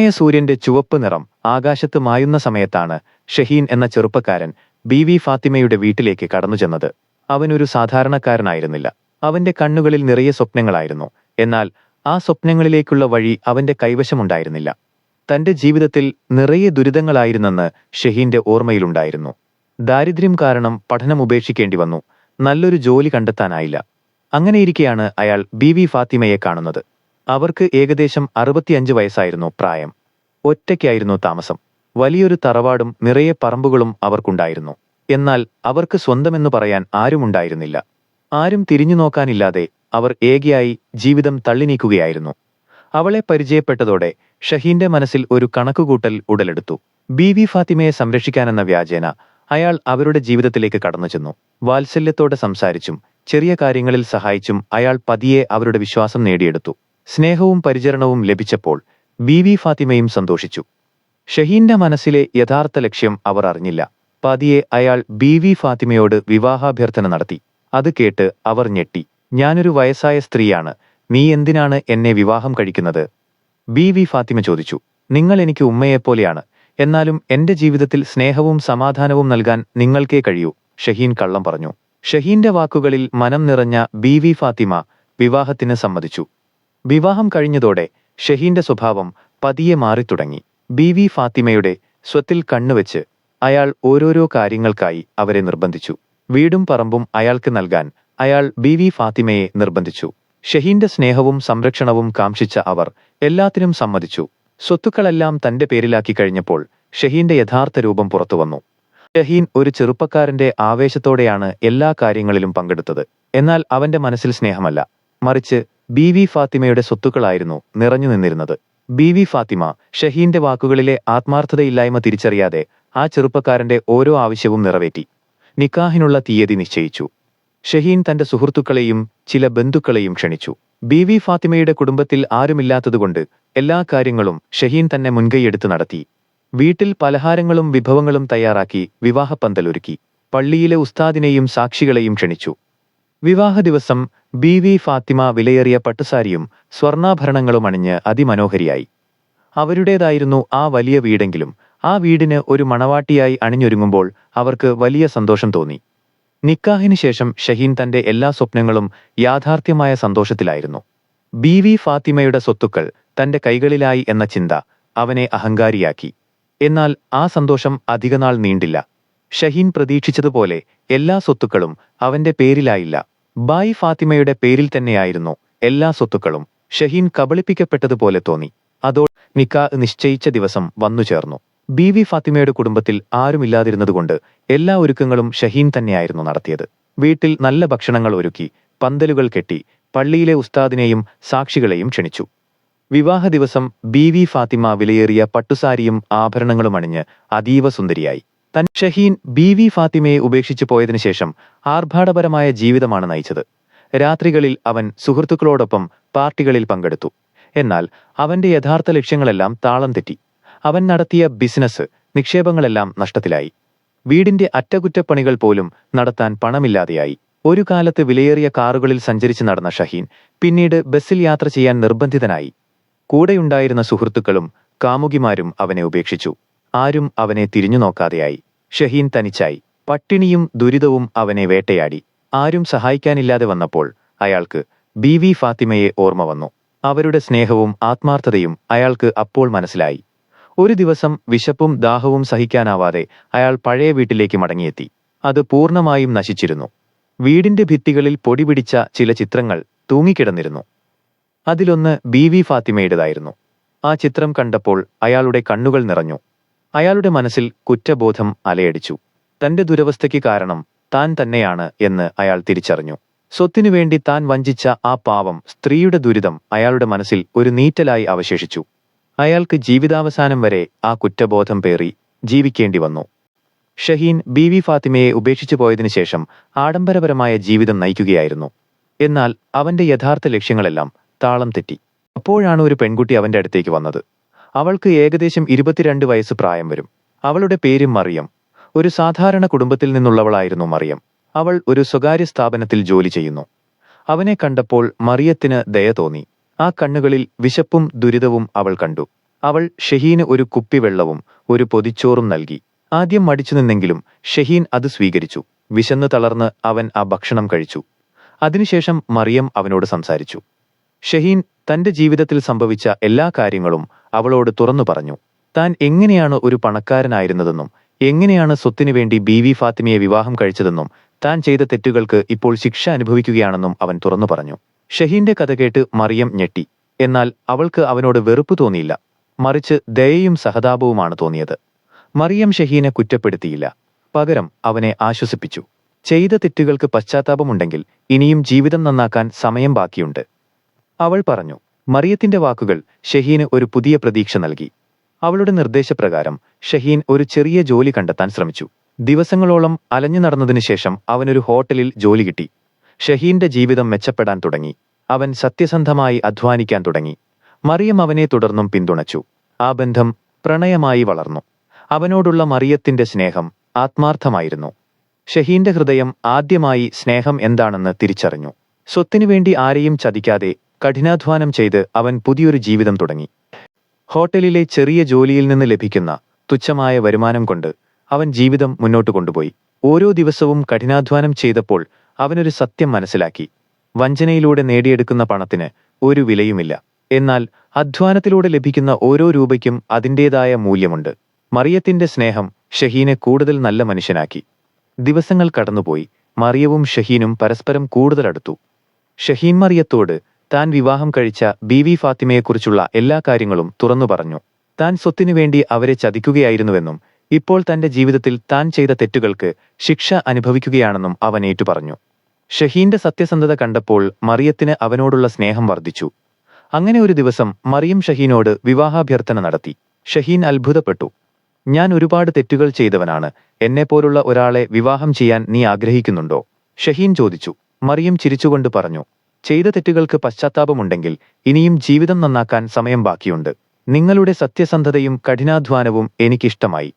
സൂര്യന്റെ ചുവപ്പ് നിറം ആകാശത്ത് മായുന്ന സമയത്താണ് ഷഹീൻ എന്ന ചെറുപ്പക്കാരൻ ബീവി ഫാത്തിമയുടെ വീട്ടിലേക്ക് കടന്നുചെന്നത്. അവനൊരു സാധാരണക്കാരനായിരുന്നില്ല. അവന്റെ കണ്ണുകളിൽ നിറയെ സ്വപ്നങ്ങളായിരുന്നു. എന്നാൽ ആ സ്വപ്നങ്ങളിലേക്കുള്ള വഴി അവന്റെ കൈവശമുണ്ടായിരുന്നില്ല. തന്റെ ജീവിതത്തിൽ നിറയെ ദുരിതങ്ങളായിരുന്നെന്ന് ഷഹീന്റെ ഓർമ്മയിലുണ്ടായിരുന്നു. ദാരിദ്ര്യം കാരണം പഠനം ഉപേക്ഷിക്കേണ്ടി വന്നു. നല്ലൊരു ജോലി കണ്ടെത്താനായില്ല. അങ്ങനെയിരിക്കെയാണ് അയാൾ ബീവി ഫാത്തിമയെ കാണുന്നത്. അവർക്ക് ഏകദേശം 65 വയസ്സായിരുന്നു പ്രായം. ഒറ്റയ്ക്കായിരുന്നു താമസം. വലിയൊരു തറവാടും നിറയെ പറമ്പുകളും അവർക്കുണ്ടായിരുന്നു. എന്നാൽ അവർക്ക് സ്വന്തമെന്നു പറയാൻ ആരുമുണ്ടായിരുന്നില്ല. ആരും തിരിഞ്ഞു നോക്കാനില്ലാതെ അവർ ഏകയായി ജീവിതം തള്ളിനീക്കുകയായിരുന്നു. അവളെ പരിചയപ്പെട്ടതോടെ ഷഹീന്റെ മനസ്സിൽ ഒരു കണക്കുകൂട്ടൽ ഉടലെടുത്തു. ബീവി ഫാത്തിമയെ സംരക്ഷിക്കാനെന്ന വ്യാജേന അയാൾ അവരുടെ ജീവിതത്തിലേക്ക് കടന്നുചെന്നു. വാത്സല്യത്തോടെ സംസാരിച്ചും ചെറിയ കാര്യങ്ങളിൽ സഹായിച്ചും അയാൾ പതിയെ അവരുടെ വിശ്വാസം നേടിയെടുത്തു. സ്നേഹവും പരിചരണവും ലഭിച്ചപ്പോൾ ബീവി ഫാത്തിമയും സന്തോഷിച്ചു. ഷഹീന്റെ മനസ്സിലെ യഥാർത്ഥ ലക്ഷ്യം അവർ അറിഞ്ഞില്ല. പതിയെ അയാൾ ബീവി ഫാത്തിമയോട് വിവാഹാഭ്യർത്ഥന നടത്തി. അത് കേട്ട് അവർ ഞെട്ടി. "ഞാനൊരു വയസ്സായ സ്ത്രീയാണ്. നീ എന്തിനാണ് എന്നെ വിവാഹം കഴിക്കുന്നത്?" ബീവി ഫാത്തിമ ചോദിച്ചു. "നിങ്ങൾ എനിക്ക് ഉമ്മയെപ്പോലെയാണ്. എന്നാലും എന്റെ ജീവിതത്തിൽ സ്നേഹവും സമാധാനവും നൽകാൻ നിങ്ങൾക്കേ കഴിയൂ," ഷഹീൻ കള്ളം പറഞ്ഞു. ഷഹീന്റെ വാക്കുകളിൽ മനം നിറഞ്ഞ ബീവി ഫാത്തിമ വിവാഹത്തിന് സമ്മതിച്ചു. വിവാഹം കഴിഞ്ഞതോടെ ഷഹീന്റെ സ്വഭാവം പതിയെ മാറിത്തുടങ്ങി. ബീവി ഫാത്തിമയുടെ സ്വത്തിൽ കണ്ണുവെച്ച് അയാൾ ഓരോരോ കാര്യങ്ങൾക്കായി അവരെ നിർബന്ധിച്ചു. വീടും പറമ്പും അയാൾക്ക് നൽകാൻ അയാൾ ബീവി ഫാത്തിമയെ നിർബന്ധിച്ചു. ഷഹീന്റെ സ്നേഹവും സംരക്ഷണവും കാംക്ഷിച്ച അവർ എല്ലാത്തിനും സമ്മതിച്ചു. സ്വത്തുക്കളെല്ലാം തന്റെ പേരിലാക്കി കഴിഞ്ഞപ്പോൾ ഷഹീന്റെ യഥാർത്ഥ രൂപം പുറത്തുവന്നു. ഷഹീൻ ഒരു ചെറുപ്പക്കാരന്റെ ആവേശത്തോടെയാണ് എല്ലാ കാര്യങ്ങളിലും പങ്കെടുത്തത്. എന്നാൽ അവന്റെ മനസ്സിൽ സ്നേഹമല്ല, മറിച്ച് ബീവി ഫാത്തിമയുടെ സ്വത്തുക്കളായിരുന്നു നിറഞ്ഞു നിന്നിരുന്നത്. ബീവി ഫാത്തിമ ഷഹീന്റെ വാക്കുകളിലെ ആത്മാർത്ഥതയില്ലായ്മ തിരിച്ചറിയാതെ ആ ചെറുപ്പക്കാരന്റെ ഓരോ ആവശ്യവും നിറവേറ്റി. നിക്കാഹിനുള്ള തീയതി നിശ്ചയിച്ചു. ഷഹീൻ തന്റെ സുഹൃത്തുക്കളെയും ചില ബന്ധുക്കളെയും ക്ഷണിച്ചു. ബീവി ഫാത്തിമയുടെ കുടുംബത്തിൽ ആരുമില്ലാത്തതുകൊണ്ട് എല്ലാ കാര്യങ്ങളും ഷഹീൻ തന്നെ മുൻകൈയെടുത്ത് നടത്തി. വീട്ടിൽ പലഹാരങ്ങളും വിഭവങ്ങളും തയ്യാറാക്കി വിവാഹപ്പന്തലൊരുക്കി. പള്ളിയിലെ ഉസ്താദിനെയും സാക്ഷികളെയും ക്ഷണിച്ചു. വിവാഹ ദിവസം ബീവി ഫാത്തിമ വിലയേറിയ പട്ടുസാരിയും സ്വർണ്ണാഭരണങ്ങളും അണിഞ്ഞ് അതിമനോഹരിയായി. അവരുടേതായിരുന്നു ആ വലിയ വീടെങ്കിലും ആ വീടിന് ഒരു മണവാട്ടിയായി അണിഞ്ഞൊരുങ്ങുമ്പോൾ അവർക്ക് വലിയ സന്തോഷം തോന്നി. നിക്കാഹിന് ശേഷം ഷഹീൻ തന്റെ എല്ലാ സ്വപ്നങ്ങളും യാഥാർത്ഥ്യമായ സന്തോഷത്തിലായിരുന്നു. ബീവി ഫാത്തിമയുടെ സ്വത്തുക്കൾ തന്റെ കൈകളിലായി എന്ന ചിന്ത അവനെ അഹങ്കാരിയാക്കി. എന്നാൽ ആ സന്തോഷം അധികനാൾ നീണ്ടില്ല. ഷഹീൻ പ്രതീക്ഷിച്ചതുപോലെ എല്ലാ സ്വത്തുക്കളും അവന്റെ പേരിലായില്ല. ബായി ഫാത്തിമയുടെ പേരിൽ തന്നെയായിരുന്നു എല്ലാ സ്വത്തുക്കളും. ഷഹീൻ കബളിപ്പിക്കപ്പെട്ടതുപോലെ തോന്നി. അതോടെ നിക്കാഹ് നിശ്ചയിച്ച ദിവസം വന്നുചേർന്നു. ബീവി ഫാത്തിമയുടെ കുടുംബത്തിൽ ആരുമില്ലാതിരുന്നതുകൊണ്ട് എല്ലാ ഒരുക്കങ്ങളും ഷഹീൻ തന്നെയായിരുന്നു നടത്തിയത്. വീട്ടിൽ നല്ല ഭക്ഷണങ്ങൾ ഒരുക്കി, പന്തലുകൾ കെട്ടി, പള്ളിയിലെ ഉസ്താദിനെയും സാക്ഷികളെയും ക്ഷണിച്ചു. വിവാഹ ദിവസം ബീവി ഫാത്തിമ വിലയേറിയ പട്ടുസാരിയും ആഭരണങ്ങളും അണിഞ്ഞ് അതീവ സുന്ദരിയായി. ഷഹീൻ ബീവി ഫാത്തിമയെ ഉപേക്ഷിച്ചു പോയതിനു ശേഷം ആർഭാടപരമായ ജീവിതമാണ് നയിച്ചത്. രാത്രികളിൽ അവൻ സുഹൃത്തുക്കളോടൊപ്പം പാർട്ടികളിൽ പങ്കെടുത്തു. എന്നാൽ അവന്റെ യഥാർത്ഥ ലക്ഷ്യങ്ങളെല്ലാം താളം തെറ്റി. അവൻ നടത്തിയ ബിസിനസ്, നിക്ഷേപങ്ങളെല്ലാം നഷ്ടത്തിലായി. വീടിന്റെ അറ്റകുറ്റപ്പണികൾ പോലും നടത്താൻ പണമില്ലാതെയായി. ഒരു കാലത്ത് വിലയേറിയ കാറുകളിൽ സഞ്ചരിച്ച് നടന്ന ഷഹീൻ പിന്നീട് ബസ്സിൽ യാത്ര ചെയ്യാൻ നിർബന്ധിതനായി. കൂടെയുണ്ടായിരുന്ന സുഹൃത്തുക്കളും കാമുകിമാരും അവനെ ഉപേക്ഷിച്ചു. ആരും അവനെ തിരിഞ്ഞു നോക്കാതെയായി. ഷഹീൻ തനിച്ചായി. പട്ടിണിയും ദുരിതവും അവനെ വേട്ടയാടി. ആരും സഹായിക്കാനില്ലാതെ വന്നപ്പോൾ അയാൾക്ക് ബീവി ഫാത്തിമയെ ഓർമ്മ വന്നു. അവരുടെ സ്നേഹവും ആത്മാർത്ഥതയും അയാൾക്ക് അപ്പോൾ മനസ്സിലായി. ഒരു ദിവസം വിശപ്പും ദാഹവും സഹിക്കാനാവാതെ അയാൾ പഴയ വീട്ടിലേക്ക് മടങ്ങിയെത്തി. അത് പൂർണ്ണമായും നശിച്ചിരുന്നു. വീടിന്റെ ഭിത്തികളിൽ പൊടിപിടിച്ച ചില ചിത്രങ്ങൾ തൂങ്ങിക്കിടന്നിരുന്നു. അതിലൊന്ന് ബീവി ഫാത്തിമയുടേതായിരുന്നു. ആ ചിത്രം കണ്ടപ്പോൾ അയാളുടെ കണ്ണുകൾ നിറഞ്ഞു. അയാളുടെ മനസ്സിൽ കുറ്റബോധം അലയടിച്ചു. തന്റെ ദുരവസ്ഥയ്ക്ക് കാരണം താൻ തന്നെയാണ് എന്ന് അയാൾ തിരിച്ചറിഞ്ഞു. സ്വത്തിനുവേണ്ടി താൻ വഞ്ചിച്ച ആ പാവം സ്ത്രീയുടെ ദുരിതം അയാളുടെ മനസ്സിൽ ഒരു നീറ്റലായി അവശേഷിച്ചു. അയാൾക്ക് ജീവിതാവസാനം വരെ ആ കുറ്റബോധം പേറി ജീവിക്കേണ്ടി വന്നു. ഷഹീൻ ബീവി ഫാത്തിമയെ ഉപേക്ഷിച്ചു പോയതിനു ശേഷം ആഡംബരപരമായ ജീവിതം നയിക്കുകയായിരുന്നു. എന്നാൽ അവന്റെ യഥാർത്ഥ ലക്ഷ്യങ്ങളെല്ലാം താളം തെറ്റി. അപ്പോഴാണ് ഒരു പെൺകുട്ടി അവന്റെ അടുത്തേക്ക് വന്നത്. അവൾക്ക് ഏകദേശം 22 വയസ്സ് പ്രായം വരും. അവളുടെ പേര് മറിയം. ഒരു സാധാരണ കുടുംബത്തിൽ നിന്നുള്ളവളായിരുന്നു മറിയം. അവൾ ഒരു സ്വകാര്യ സ്ഥാപനത്തിൽ ജോലി ചെയ്യുന്നു. അവനെ കണ്ടപ്പോൾ മറിയത്തിന് ദയ തോന്നി. ആ കണ്ണുകളിൽ വിശപ്പും ദുരിതവും അവൾ കണ്ടു. അവൾ ഷഹീന് ഒരു കുപ്പി വെള്ളവും ഒരു പൊതിച്ചോറും നൽകി. ആദ്യം മടിച്ചു നിന്നെങ്കിലും ഷഹീൻ അത് സ്വീകരിച്ചു. വിശന്നു തളർന്ന് അവൻ ആ ഭക്ഷണം കഴിച്ചു. അതിനുശേഷം മറിയം അവനോട് സംസാരിച്ചു. ഷഹീൻ തന്റെ ജീവിതത്തിൽ സംഭവിച്ച എല്ലാ കാര്യങ്ങളും അവളോട് തുറന്നു പറഞ്ഞു. താൻ എങ്ങനെയാണ് ഒരു പണക്കാരനായിരുന്നതെന്നും എങ്ങനെയാണ് സ്വത്തിനു വേണ്ടി ബീവി ഫാത്തിമയെ വിവാഹം കഴിച്ചതെന്നും താൻ ചെയ്ത തെറ്റുകൾക്ക് ഇപ്പോൾ ശിക്ഷ അനുഭവിക്കുകയാണെന്നും അവൻ തുറന്നു പറഞ്ഞു. ഷഹീന്റെ കഥ കേട്ട് മറിയം ഞെട്ടി. എന്നാൽ അവൾക്ക് അവനോട് വെറുപ്പ് തോന്നിയില്ല, മറിച്ച് ദയയും സഹതാപവുമാണ് തോന്നിയത്. മറിയം ഷഹീനെ കുറ്റപ്പെടുത്തിയില്ല, പകരം അവനെ ആശ്വസിപ്പിച്ചു. ചെയ്ത തെറ്റുകൾക്ക് പശ്ചാത്താപമുണ്ടെങ്കിൽ ഇനിയും ജീവിതം നന്നാക്കാൻ സമയം ബാക്കിയുണ്ട്, അവൾ പറഞ്ഞു. മറിയത്തിന്റെ വാക്കുകൾ ഷഹീന് ഒരു പുതിയ പ്രതീക്ഷ നൽകി. അവളുടെ നിർദ്ദേശപ്രകാരം ഷഹീൻ ഒരു ചെറിയ ജോലി കണ്ടെത്താൻ ശ്രമിച്ചു. ദിവസങ്ങളോളം അലഞ്ഞു നടന്നതിനു ശേഷം അവനൊരു ഹോട്ടലിൽ ജോലി കിട്ടി. ഷഹീന്റെ ജീവിതം മെച്ചപ്പെടാൻ തുടങ്ങി. അവൻ സത്യസന്ധമായി അധ്വാനിക്കാൻ തുടങ്ങി. മറിയം അവനെ തുടർന്നും പിന്തുണച്ചു. ആ ബന്ധം പ്രണയമായി വളർന്നു. അവനോടുള്ള മറിയത്തിന്റെ സ്നേഹം ആത്മാർത്ഥമായിരുന്നു. ഷഹീന്റെ ഹൃദയം ആദ്യമായി സ്നേഹം എന്താണെന്ന് തിരിച്ചറിഞ്ഞു. സ്വത്തിനുവേണ്ടി ആരെയും ചതിക്കാതെ കഠിനാധ്വാനം ചെയ്ത് അവൻ പുതിയൊരു ജീവിതം തുടങ്ങി. ഹോട്ടലിലെ ചെറിയ ജോലിയിൽ നിന്ന് ലഭിക്കുന്ന തുച്ഛമായ വരുമാനം കൊണ്ട് അവൻ ജീവിതം മുന്നോട്ട് കൊണ്ടുപോയി. ഓരോ ദിവസവും കഠിനാധ്വാനം ചെയ്തപ്പോൾ അവനൊരു സത്യം മനസ്സിലാക്കി. വഞ്ചനയിലൂടെ നേടിയെടുക്കുന്ന പണത്തിന് ഒരു വിലയുമില്ല. എന്നാൽ അധ്വാനത്തിലൂടെ ലഭിക്കുന്ന ഓരോ രൂപയ്ക്കും അതിൻ്റേതായ മൂല്യമുണ്ട്. മറിയത്തിന്റെ സ്നേഹം ഷഹീനെ കൂടുതൽ നല്ല മനുഷ്യനാക്കി. ദിവസങ്ങൾ കടന്നുപോയി. മറിയവും ഷഹീനും പരസ്പരം കൂടുതൽ അടുത്തു. ഷഹീൻ മറിയത്തോട് താൻ വിവാഹം കഴിച്ച ബീവി ഫാത്തിമയെക്കുറിച്ചുള്ള എല്ലാ കാര്യങ്ങളും തുറന്നു പറഞ്ഞു. താൻ സ്വത്തിനുവേണ്ടി അവരെ ചതിക്കുകയായിരുന്നുവെന്നും ഇപ്പോൾ തന്റെ ജീവിതത്തിൽ താൻ ചെയ്ത തെറ്റുകൾക്ക് ശിക്ഷ അനുഭവിക്കുകയാണെന്നും അവൻ ഏറ്റുപറഞ്ഞു. ഷഹീന്റെ സത്യസന്ധത കണ്ടപ്പോൾ മറിയത്തിന് അവനോടുള്ള സ്നേഹം വർദ്ധിച്ചു. അങ്ങനെ ഒരു ദിവസം മറിയം ഷഹീനോട് വിവാഹാഭ്യർത്ഥന നടത്തി. ഷഹീൻ അത്ഭുതപ്പെട്ടു. ഞാൻ ഒരുപാട് തെറ്റുകൾ ചെയ്തവനാണ്. എന്നെപ്പോലുള്ള ഒരാളെ വിവാഹം ചെയ്യാൻ നീ ആഗ്രഹിക്കുന്നുണ്ടോ? ഷഹീൻ ചോദിച്ചു. മറിയം ചിരിച്ചുകൊണ്ട് പറഞ്ഞു, ചെയ്ത തെറ്റുകൾക്ക് പശ്ചാത്താപമുണ്ടെങ്കിൽ ഇനിയും ജീവിതം നന്നാക്കാൻ സമയം ബാക്കിയുണ്ട്. നിങ്ങളുടെ സത്യസന്ധതയും കഠിനാധ്വാനവും എനിക്കിഷ്ടമായി.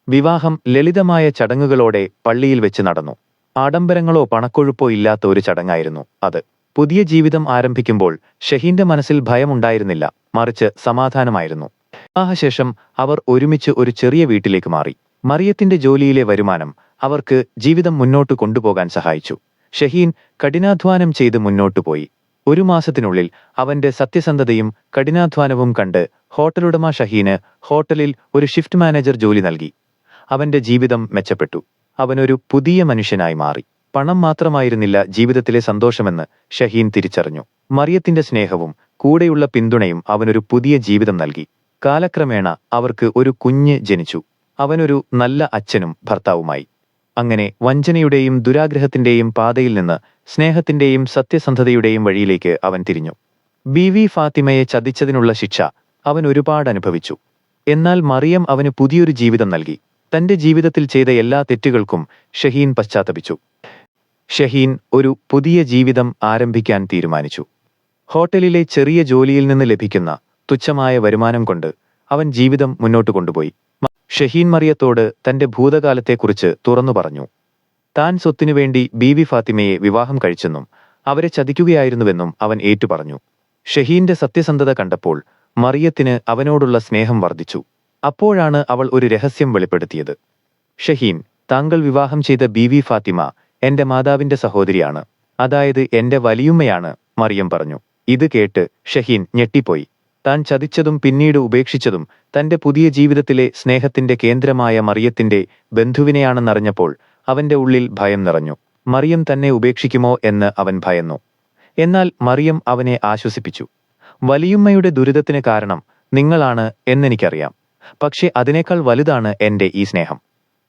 വിവാഹം ലളിതമായ ചടങ്ങുകളോടെ പള്ളിയിൽ വെച്ച് നടന്നു. ആഡംബരങ്ങളോ പണക്കൊഴുപ്പോ ഇല്ലാത്ത ഒരു ചടങ്ങായിരുന്നു അത്. പുതിയ ജീവിതം ആരംഭിക്കുമ്പോൾ ഷഹീന്റെ മനസ്സിൽ ഭയമുണ്ടായിരുന്നില്ല, മറിച്ച് സമാധാനമായിരുന്നു. വിവാഹശേഷം അവർ ഒരുമിച്ച് ഒരു ചെറിയ വീട്ടിലേക്ക് മാറി. മറിയത്തിന്റെ ജോലിയിലെ വരുമാനം അവർക്ക് ജീവിതം മുന്നോട്ട് കൊണ്ടുപോകാൻ സഹായിച്ചു. ഷഹീൻ കഠിനാധ്വാനം ചെയ്ത് മുന്നോട്ടുപോയി. ഒരു മാസത്തിനുള്ളിൽ അവന്റെ സത്യസന്ധതയും കഠിനാധ്വാനവും കണ്ട് ഹോട്ടലുടമ ഷഹീന് ഹോട്ടലിൽ ഒരു ഷിഫ്റ്റ് മാനേജർ ജോലി നൽകി. അവന്റെ ജീവിതം മെച്ചപ്പെട്ടു. അവനൊരു പുതിയ മനുഷ്യനായി മാറി. പണം മാത്രമായിരുന്നില്ല ജീവിതത്തിലെ സന്തോഷമെന്ന് ഷഹീൻ തിരിച്ചറിഞ്ഞു. മറിയത്തിന്റെ സ്നേഹവും കൂടെയുള്ള പിന്തുണയും അവനൊരു പുതിയ ജീവിതം നൽകി. കാലക്രമേണ അവർക്ക് ഒരു കുഞ്ഞ് ജനിച്ചു. അവനൊരു നല്ല അച്ഛനും ഭർത്താവുമായി. അങ്ങനെ വഞ്ചനയുടെയും ദുരാഗ്രഹത്തിന്റെയും പാതയിൽ നിന്ന് സ്നേഹത്തിന്റെയും സത്യസന്ധതയുടെയും വഴിയിലേക്ക് അവൻ തിരിഞ്ഞു. ബീവി ഫാത്തിമയെ ചതിച്ചതിനുള്ള ശിക്ഷ അവൻ ഒരുപാട് അനുഭവിച്ചു. എന്നാൽ മറിയം അവന് പുതിയൊരു ജീവിതം നൽകി. തന്റെ ജീവിതത്തിൽ ചെയ്ത എല്ലാ തെറ്റുകൾക്കും ഷഹീൻ പശ്ചാത്തപിച്ചു. ഷഹീൻ ഒരു പുതിയ ജീവിതം ആരംഭിക്കാൻ തീരുമാനിച്ചു. ഹോട്ടലിലെ ചെറിയ ജോലിയിൽ നിന്ന് ലഭിക്കുന്ന തുച്ഛമായ വരുമാനം കൊണ്ട് അവൻ ജീവിതം മുന്നോട്ട് കൊണ്ടുപോയി. ഷഹീൻ മറിയത്തോട് തന്റെ ഭൂതകാലത്തെക്കുറിച്ച് തുറന്നു പറഞ്ഞു. താൻ സ്വത്തിനുവേണ്ടി ബീവി ഫാത്തിമയെ വിവാഹം കഴിച്ചെന്നും അവരെ ചതിക്കുകയായിരുന്നുവെന്നും അവൻ ഏറ്റുപറഞ്ഞു. ഷഹീന്റെ സത്യസന്ധത കണ്ടപ്പോൾ മറിയത്തിന് അവനോടുള്ള സ്നേഹം വർദ്ധിച്ചു. അപ്പോഴാണ് അവൾ ഒരു രഹസ്യം വെളിപ്പെടുത്തിയത്. ഷഹീൻ, താങ്കൾ വിവാഹം ചെയ്ത ബീവി ഫാത്തിമ എന്റെ മാതാവിന്റെ സഹോദരിയാണ്, അതായത് എന്റെ വലിയുമ്മയാണ്, മറിയം പറഞ്ഞു. ഇത് കേട്ട് ഷഹീൻ ഞെട്ടിപ്പോയി. താൻ ചതിച്ചതും പിന്നീട് ഉപേക്ഷിച്ചതും തന്റെ പുതിയ ജീവിതത്തിലെ സ്നേഹത്തിന്റെ കേന്ദ്രമായ മറിയത്തിന്റെ ബന്ധുവിനെയാണെന്നറിഞ്ഞപ്പോൾ അവന്റെ ഉള്ളിൽ ഭയം നിറഞ്ഞു. മറിയം തന്നെ ഉപേക്ഷിക്കുമോ എന്ന് അവൻ ഭയന്നു. എന്നാൽ മറിയം അവനെ ആശ്വസിപ്പിച്ചു. വലിയുമ്മയുടെ ദുരിതത്തിന് കാരണം നിങ്ങളാണ് എന്നെനിക്കറിയാം. പക്ഷേ അതിനേക്കാൾ വലുതാണ് എന്റെ ഈ സ്നേഹം.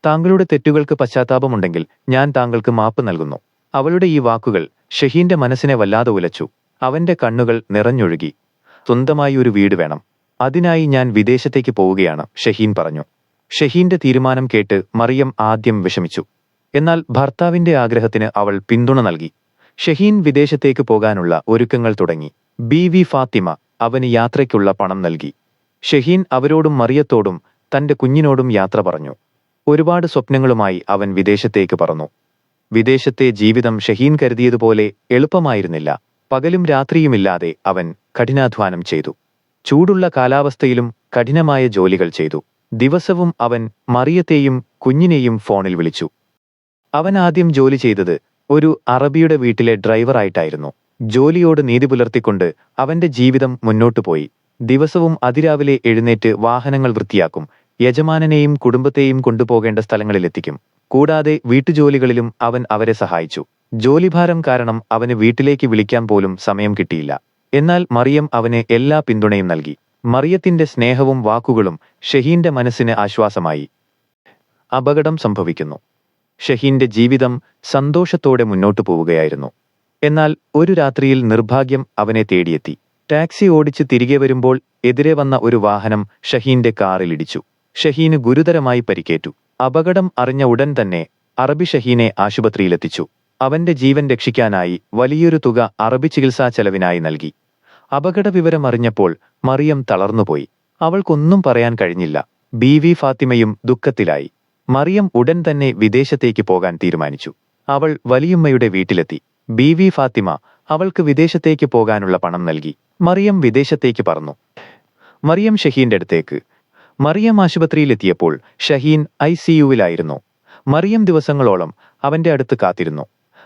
താങ്കളുടെ തെറ്റുകൾക്ക് പശ്ചാത്താപമുണ്ടെങ്കിൽ ഞാൻ താങ്കൾക്ക് മാപ്പ് നൽകുന്നു. അവളുടെ ഈ വാക്കുകൾ ഷഹീന്റെ മനസ്സിനെ വല്ലാതെ ഉലച്ചു. അവന്റെ കണ്ണുകൾ നിറഞ്ഞൊഴുകി. സ്വന്തമായി ഒരു വീട് വേണം, അതിനായി ഞാൻ വിദേശത്തേക്ക് പോവുകയാണ്, ഷഹീൻ പറഞ്ഞു. ഷഹീന്റെ തീരുമാനം കേട്ട് മറിയം ആദ്യം വിഷമിച്ചു. എന്നാൽ ഭർത്താവിന്റെ ആഗ്രഹത്തിന് അവൾ പിന്തുണ നൽകി. ഷഹീൻ വിദേശത്തേക്ക് പോകാനുള്ള ഒരുക്കങ്ങൾ തുടങ്ങി. ബീവി ഫാത്തിമ അവന് യാത്രയ്ക്കുള്ള പണം നൽകി. ഷഹീൻ അവരോടും മറിയത്തോടും തന്റെ കുഞ്ഞിനോടും യാത്ര പറഞ്ഞു. ഒരുപാട് സ്വപ്നങ്ങളുമായി അവൻ വിദേശത്തേക്ക് പറന്നു. വിദേശത്തെ ജീവിതം ഷഹീൻ കരുതിയതുപോലെ എളുപ്പമായിരുന്നില്ല. പകലും രാത്രിയുമില്ലാതെ അവൻ കഠിനാധ്വാനം ചെയ്തു. ചൂടുള്ള കാലാവസ്ഥയിലും കഠിനമായ ജോലികൾ ചെയ്തു. ദിവസവും അവൻ മറിയത്തെയും കുഞ്ഞിനെയും ഫോണിൽ വിളിച്ചു. അവൻ ആദ്യം ജോലി ചെയ്തത് ഒരു അറബിയുടെ വീട്ടിലെ ഡ്രൈവറായിട്ടായിരുന്നു. ജോലിയോട് നീതി പുലർത്തിക്കൊണ്ട് അവന്റെ ജീവിതം മുന്നോട്ടുപോയി. ദിവസവും അതിരാവിലെ എഴുന്നേറ്റ് വാഹനങ്ങൾ വൃത്തിയാക്കും, യജമാനനെയും കുടുംബത്തെയും കൊണ്ടുപോകേണ്ട സ്ഥലങ്ങളിലെത്തിക്കും. കൂടാതെ വീട്ടുജോലികളിലും അവൻ അവരെ സഹായിച്ചു. ജോലിഭാരം കാരണം അവന് വീട്ടിലേക്ക് വിളിക്കാൻ പോലും സമയം കിട്ടിയില്ല. എന്നാൽ മറിയം അവന് എല്ലാ പിന്തുണയും നൽകി. മറിയത്തിന്റെ സ്നേഹവും വാക്കുകളും ഷഹീന്റെ മനസ്സിന് ആശ്വാസമായി. അപകടം സംഭവിക്കുന്നു. ഷഹീന്റെ ജീവിതം സന്തോഷത്തോടെ മുന്നോട്ടു പോവുകയായിരുന്നു. എന്നാൽ ഒരു രാത്രിയിൽ നിർഭാഗ്യം അവനെ തേടിയെത്തി. ടാക്സി ഓടിച്ച് തിരികെ വരുമ്പോൾ എതിരെ വന്ന ഒരു വാഹനം ഷഹീന്റെ കാറിലിടിച്ചു. ഷഹീന് ഗുരുതരമായി പരിക്കേറ്റു. അപകടം അറിഞ്ഞ ഉടൻ തന്നെ അറബി ഷഹീനെ ആശുപത്രിയിലെത്തിച്ചു. അവന്റെ ജീവൻ രക്ഷിക്കാനായി വലിയൊരു തുക അറബി ചികിത്സാ ചെലവിനായി നൽകി. അപകട വിവരം അറിഞ്ഞപ്പോൾ മറിയം തളർന്നുപോയി. അവൾക്കൊന്നും പറയാൻ കഴിഞ്ഞില്ല. ബീവി ഫാത്തിമയും ദുഃഖത്തിലായി. മറിയം ഉടൻ തന്നെ വിദേശത്തേക്ക് പോകാൻ തീരുമാനിച്ചു. അവൾ വലിയുമ്മയുടെ വീട്ടിലെത്തി. ബീവി ഫാത്തിമ അവൾക്ക് വിദേശത്തേക്ക് പോകാനുള്ള പണം നൽകി. മറിയം വിദേശത്തേക്ക് പറന്നു. മറിയം ഷഹീന്റെ അടുത്തേക്ക്. മറിയം ആശുപത്രിയിലെത്തിയപ്പോൾ ഷഹീൻ ICUവിലായിരുന്നു. മറിയം ദിവസങ്ങളോളം അവന്റെ അടുത്ത് കാത്തിരുന്നു.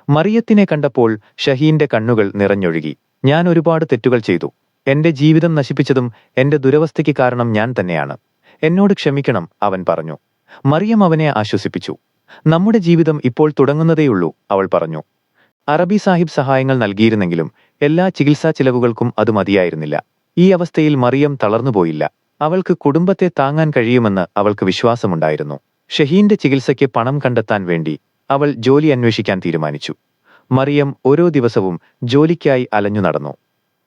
മറിയത്തിനെ കണ്ടപ്പോൾ ഷഹീന്റെ കണ്ണുകൾ നിറഞ്ഞൊഴുകി. ഞാൻ ഒരുപാട് തെറ്റുകൾ ചെയ്തു. എന്റെ ജീവിതം നശിപ്പിച്ചതും എന്റെ ദുരവസ്ഥയ്ക്ക് കാരണം ഞാൻ തന്നെയാണ്. എന്നോട് ക്ഷമിക്കണം, അവൻ പറഞ്ഞു. മറിയം അവനെ ആശ്വസിപ്പിച്ചു. നമ്മുടെ ജീവിതം ഇപ്പോൾ തുടങ്ങുന്നതേയുള്ളൂ, അവൾ പറഞ്ഞു. അറബി സാഹിബ് സഹായങ്ങൾ നൽകിയിരുന്നെങ്കിലും എല്ലാ ചികിത്സാ ചിലവുകൾക്കും അത് മതിയായിരുന്നില്ല. ഈ അവസ്ഥയിൽ മറിയം തളർന്നുപോയില്ല. അവൾക്ക് കുടുംബത്തെ താങ്ങാൻ കഴിയുമെന്ന് അവൾക്ക് വിശ്വാസമുണ്ടായിരുന്നു. ഷഹീന്റെ ചികിത്സയ്ക്ക് പണം കണ്ടെത്താൻ വേണ്ടി അവൾ ജോലി അന്വേഷിക്കാൻ തീരുമാനിച്ചു. മറിയം ഓരോ ദിവസവും ജോലിക്കായി അലഞ്ഞു നടന്നു.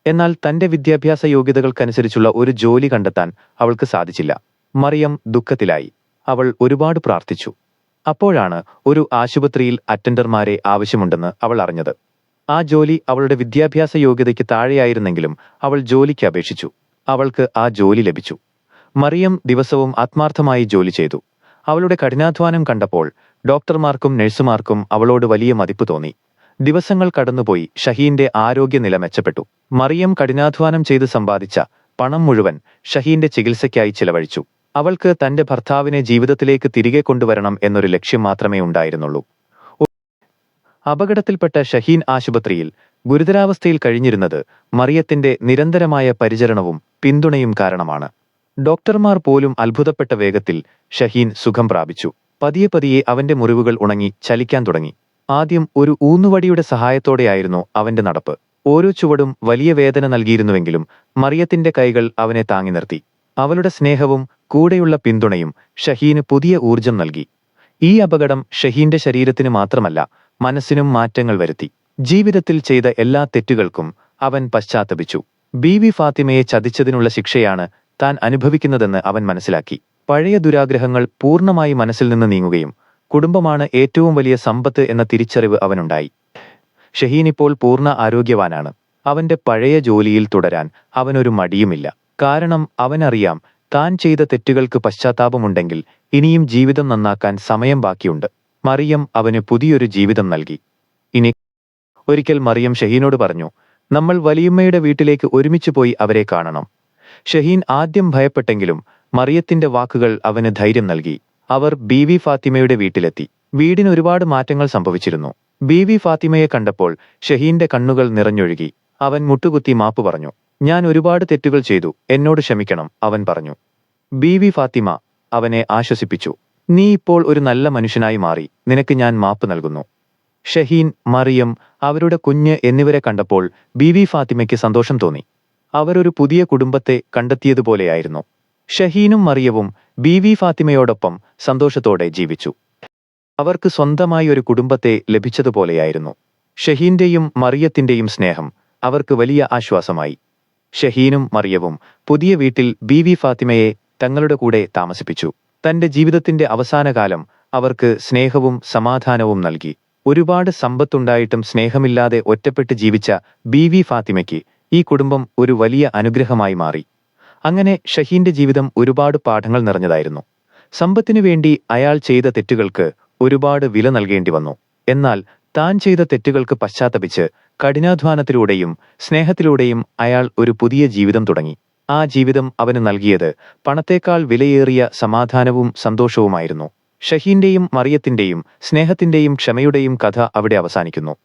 എന്നാൽ തന്റെ വിദ്യാഭ്യാസ യോഗ്യതകൾക്കനുസരിച്ചുള്ള ഒരു ജോലി കണ്ടെത്താൻ അവൾക്ക് സാധിച്ചില്ല. മറിയം ദുഃഖത്തിലായി. അവൾ ഒരുപാട് പ്രാർത്ഥിച്ചു. അപ്പോഴാണ് ഒരു ആശുപത്രിയിൽ അറ്റൻഡർമാരെ ആവശ്യമുണ്ടെന്ന് അവൾ അറിഞ്ഞത്. ആ ജോലി അവളുടെ വിദ്യാഭ്യാസ യോഗ്യതയ്ക്ക് താഴെയായിരുന്നെങ്കിലും അവൾ ജോലിക്ക് അപേക്ഷിച്ചു. അവൾക്ക് ആ ജോലി ലഭിച്ചു. മറിയം ദിവസവും ആത്മാർത്ഥമായി ജോലി ചെയ്തു. അവളുടെ കഠിനാധ്വാനം കണ്ടപ്പോൾ ഡോക്ടർമാർക്കും നഴ്സുമാർക്കും അവളോട് വലിയ മതിപ്പ് തോന്നി. ദിവസങ്ങൾ കടന്നുപോയി. ഷഹീന്റെ ആരോഗ്യനില മെച്ചപ്പെട്ടു. മറിയം കഠിനാധ്വാനം ചെയ്ത് സമ്പാദിച്ച പണം മുഴുവൻ ഷഹീന്റെ ചികിത്സയ്ക്കായി ചിലവഴിച്ചു. അവൾക്ക് തന്റെ ഭർത്താവിനെ ജീവിതത്തിലേക്ക് തിരികെ കൊണ്ടുവരണം എന്നൊരു ലക്ഷ്യം മാത്രമേ ഉണ്ടായിരുന്നുള്ളൂ. അപകടത്തിൽപ്പെട്ട ഷഹീൻ ആശുപത്രിയിൽ ഗുരുതരാവസ്ഥയിൽ കഴിഞ്ഞിരുന്നത് മറിയത്തിന്റെ നിരന്തരമായ പരിചരണവും പിന്തുണയും കാരണമാണ്. ഡോക്ടർമാർ പോലും അത്ഭുതപ്പെട്ട വേഗത്തിൽ ഷഹീൻ സുഖം പ്രാപിച്ചു. പതിയെ പതിയെ അവന്റെ മുറിവുകൾ ഉണങ്ങി ചലിക്കാൻ തുടങ്ങി. ആദ്യം ഒരു ഊന്നുവടിയുടെ സഹായത്തോടെയായിരുന്നു അവന്റെ നടപ്പ്. ഓരോ ചുവടും വലിയ വേദന നൽകിയിരുന്നുവെങ്കിലും മറിയത്തിന്റെ കൈകൾ അവനെ താങ്ങി നിർത്തി. അവളുടെ സ്നേഹവും കൂടെയുള്ള പിന്തുണയും ഷഹീന് പുതിയ ഊർജം നൽകി. ഈ അപകടം ഷഹീന്റെ ശരീരത്തിന് മാത്രമല്ല, മനസ്സിനും മാറ്റങ്ങൾ വരുത്തി. ജീവിതത്തിൽ ചെയ്ത എല്ലാ തെറ്റുകൾക്കും അവൻ പശ്ചാത്തപിച്ചു. ബീവി ഫാത്തിമയെ ചതിച്ചതിനുള്ള ശിക്ഷയാണ് താൻ അനുഭവിക്കുന്നതെന്ന് അവൻ മനസ്സിലാക്കി. പഴയ ദുരാഗ്രഹങ്ങൾ പൂർണ്ണമായി മനസ്സിൽ നിന്ന് നീങ്ങുകയും കുടുംബമാണ് ഏറ്റവും വലിയ സമ്പത്ത് എന്ന തിരിച്ചറിവ് അവനുണ്ടായി. ഷഹീൻ ഇപ്പോൾ പൂർണ്ണ ആരോഗ്യവാനാണ്. അവന്റെ പഴയ ജോലിയിൽ തുടരാൻ അവനൊരു മടിയുമില്ല. കാരണം അവനറിയാം, താൻ ചെയ്ത തെറ്റുകൾക്ക് പശ്ചാത്താപമുണ്ടെങ്കിൽ ഇനിയും ജീവിതം നന്നാക്കാൻ സമയം ബാക്കിയുണ്ട്. മറിയം അവന് പുതിയൊരു ജീവിതം നൽകി. ഒരിക്കൽ മറിയം ഷഹീനോട് പറഞ്ഞു, നമ്മൾ വലിയുമ്മയുടെ വീട്ടിലേക്ക് ഒരുമിച്ച് പോയി അവരെ കാണണം. ഷഹീൻ ആദ്യം ഭയപ്പെട്ടെങ്കിലും മറിയത്തിന്റെ വാക്കുകൾ അവന് ധൈര്യം നൽകി. അവർ ബീവി ഫാത്തിമയുടെ വീട്ടിലെത്തി. വീടിന് ഒരുപാട് മാറ്റങ്ങൾ സംഭവിച്ചിരുന്നു. ബീവി ഫാത്തിമയെ കണ്ടപ്പോൾ ഷഹീന്റെ കണ്ണുകൾ നിറഞ്ഞൊഴുകി. അവൻ മുട്ടുകുത്തി മാപ്പ് പറഞ്ഞു. ഞാൻ ഒരുപാട് തെറ്റുകൾ ചെയ്തു, എന്നോട് ക്ഷമിക്കണം, അവൻ പറഞ്ഞു. ബീവി ഫാത്തിമ അവനെ ആശ്വസിപ്പിച്ചു. നീ ഇപ്പോൾ ഒരു നല്ല മനുഷ്യനായി മാറി, നിനക്ക് ഞാൻ മാപ്പ് നൽകുന്നു. ഷഹീൻ, മറിയം, അവരുടെ കുഞ്ഞ് എന്നിവരെ കണ്ടപ്പോൾ ബീവി ഫാത്തിമയ്ക്ക് സന്തോഷം തോന്നി. അവരൊരു പുതിയ കുടുംബത്തെ കണ്ടെത്തിയതുപോലെയായിരുന്നു. ഷഹീനും മറിയവും ബീവി ഫാത്തിമയോടൊപ്പം സന്തോഷത്തോടെ ജീവിച്ചു. അവർക്ക് സ്വന്തമായി ഒരു കുടുംബത്തെ ലഭിച്ചതുപോലെയായിരുന്നു. ഷഹീന്റെയും മറിയത്തിന്റെയും സ്നേഹം അവർക്ക് വലിയ ആശ്വാസമായി. ഷഹീനും മറിയവും പുതിയ വീട്ടിൽ ബീവി ഫാത്തിമയെ തങ്ങളുടെ കൂടെ താമസിപ്പിച്ചു. തന്റെ ജീവിതത്തിന്റെ അവസാനകാലം അവർക്ക് സ്നേഹവും സമാധാനവും നൽകി. ഒരുപാട് സമ്പത്തുണ്ടായിട്ടും സ്നേഹമില്ലാതെ ഒറ്റപ്പെട്ട് ജീവിച്ച ബീവി ഫാത്തിമയ്ക്ക് ഈ കുടുംബം ഒരു വലിയ അനുഗ്രഹമായി മാറി. അങ്ങനെ ഷഹീന്റെ ജീവിതം ഒരുപാട് പാഠങ്ങൾ നിറഞ്ഞതായിരുന്നു. സമ്പത്തിനു വേണ്ടി അയാൾ ചെയ്ത തെറ്റുകൾക്ക് ഒരുപാട് വില നൽകേണ്ടി വന്നു. എന്നാൽ താൻ ചെയ്ത തെറ്റുകൾക്ക് പശ്ചാത്തപിച്ച് കഠിനാധ്വാനത്തിലൂടെയും സ്നേഹത്തിലൂടെയും അയാൾ ഒരു പുതിയ ജീവിതം തുടങ്ങി. ആ ജീവിതം അവന് നൽകിയത് പണത്തേക്കാൾ വിലയേറിയ സമാധാനവും സന്തോഷവുമായിരുന്നു. ഷഹീന്റെയും മറിയത്തിന്റെയും സ്നേഹത്തിന്റെയും ക്ഷമയുടെയും കഥ അവിടെ അവസാനിക്കുന്നു.